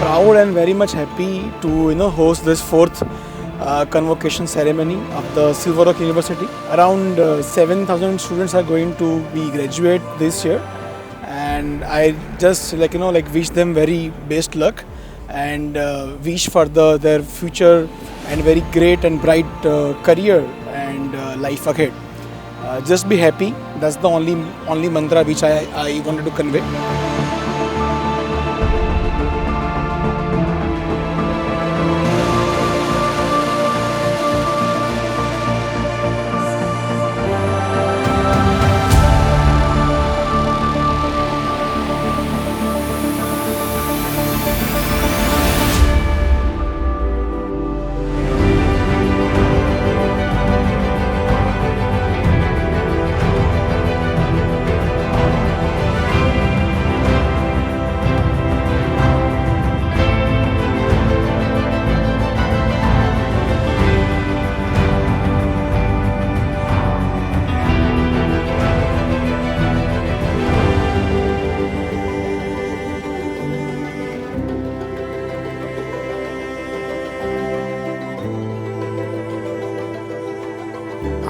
proud and very much happy to host this fourth convocation ceremony of the Silver Oak University. Around 7,000 students are going to be graduate this year, and I just wish them very best luck and wish for their future and very great and bright career and life ahead. Just be happy. That's the only mantra which I wanted to convey.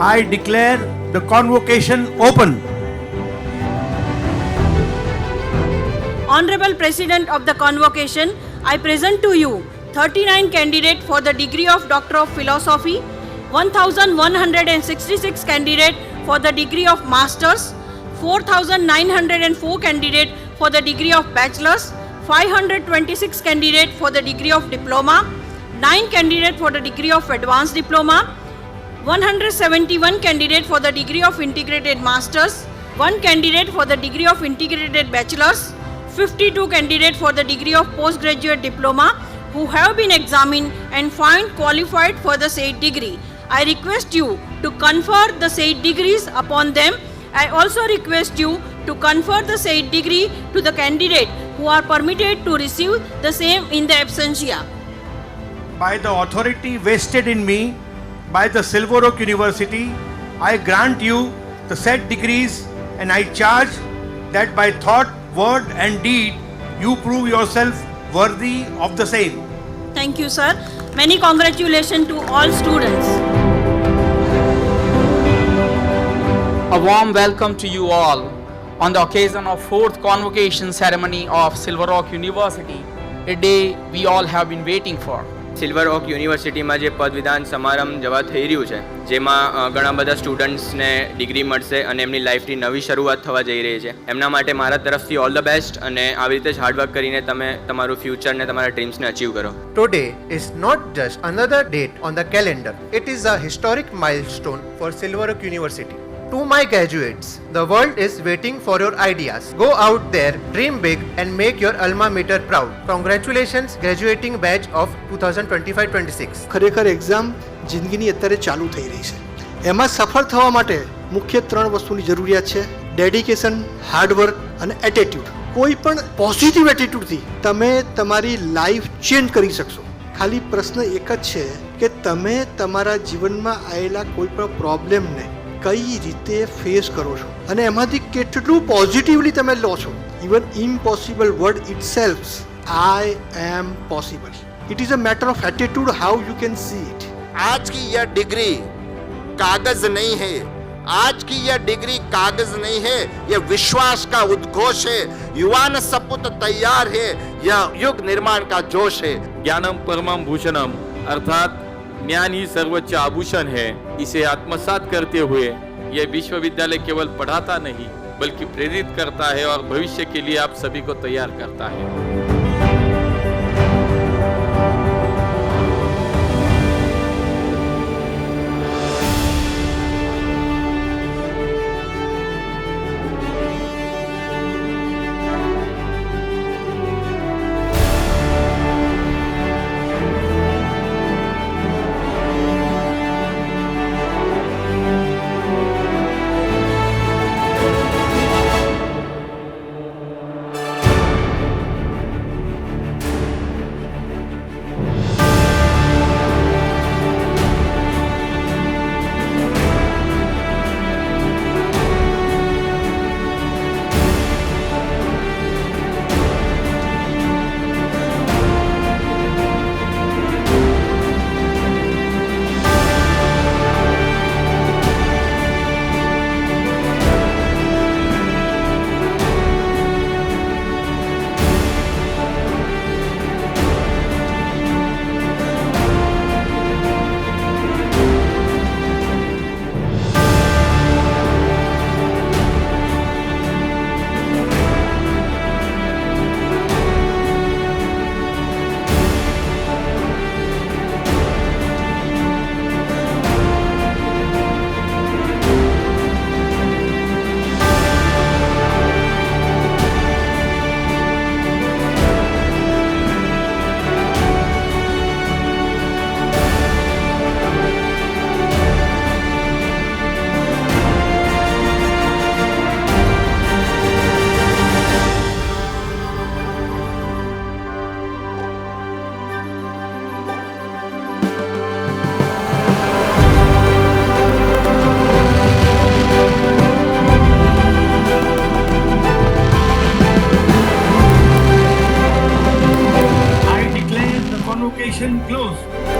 I declare the convocation open. Honorable President of the Convocation, I present to you 39 candidates for the degree of Doctor of Philosophy, 1,166 candidates for the degree of Masters, 4,904 candidates for the degree of Bachelors, 526 candidates for the degree of Diploma, 9 candidates for the degree of Advanced Diploma, 171 candidates for the degree of Integrated Masters, 1 candidate for the degree of Integrated Bachelors, 52 candidates for the degree of Postgraduate Diploma who have been examined and found qualified for the said degree. I request you to confer the said degrees upon them. I also request you to confer the said degree to the candidate who are permitted to receive the same in the absentia. By the authority vested in me by the Silver Oak University, I grant you the said degrees, and I charge that by thought, word and deed you prove yourself worthy of the same. Thank you, sir. Many congratulations to all students. A warm welcome to you all on the occasion of 4th convocation ceremony of Silver Oak University, a day we all have been waiting for. Silver Oak યુનિવર્સિટીમાં જે પદવીદાન સમારંભ જવા થઈ રહ્યું છે, જેમાં ઘણા બધા સ્ટુડન્ટ્સને ડિગ્રી મળશે અને એમની લાઈફની નવી શરૂઆત થવા જઈ રહી છે. એમના માટે મારા તરફથી ઓલ ધ બેસ્ટ, અને આવી રીતે જ હાર્ડવર્ક કરીને તમે તમારું ફ્યુચરને તમારા ડ્રીમ્સને અચીવ કરો. Today is not just another date on the calendar. It is a historic milestone for Silver Oak University. To my graduates, the world is waiting for your ideas. Go out there, dream big and make your alma mater proud. Congratulations graduating batch of 2025-26. ખરેખર exam જિંદગીની અત્યારે ચાલુ થઈ રહી છે. એમાં સફળ થવા માટે મુખ્ય 3 વસ્તુની જરૂરિયાત છે: ડેડિકેશન, હાર્ડવર્ક અને એટીટ્યુડ. કોઈ પણ પોઝિટિવ એટીટ્યુડથી તમે તમારી લાઈફ ચેન્જ કરી શકશો. ખાલી પ્રશ્ન એક જ છે કે તમે તમારા જીવનમાં આવેલા કોઈ પણ પ્રોબ્લેમને કઈ રીતે ફેસ કરો છો અને એમાંથી કેટલું પોઝિટિવલી તમે લો છો. Even impossible word itself, I am possible. It is a matter of attitude, how you can see it. आज की यह डिग्री कागज नहीं है, आज की यह डिग्री कागज नहीं है, यह विश्वास का उद्घोष है. युवान सपूत तैयार है, यह युग निर्माण का जोश है. ज्ञानम परमम भूषणम अर्थात ज्ञान ही सर्वोच्च आभूषण है. इसे आत्मसात करते हुए यह विश्वविद्यालय केवल पढ़ाता नहीं बल्कि प्रेरित करता है और भविष्य के लिए आप सभी को तैयार करता है. convocation closed.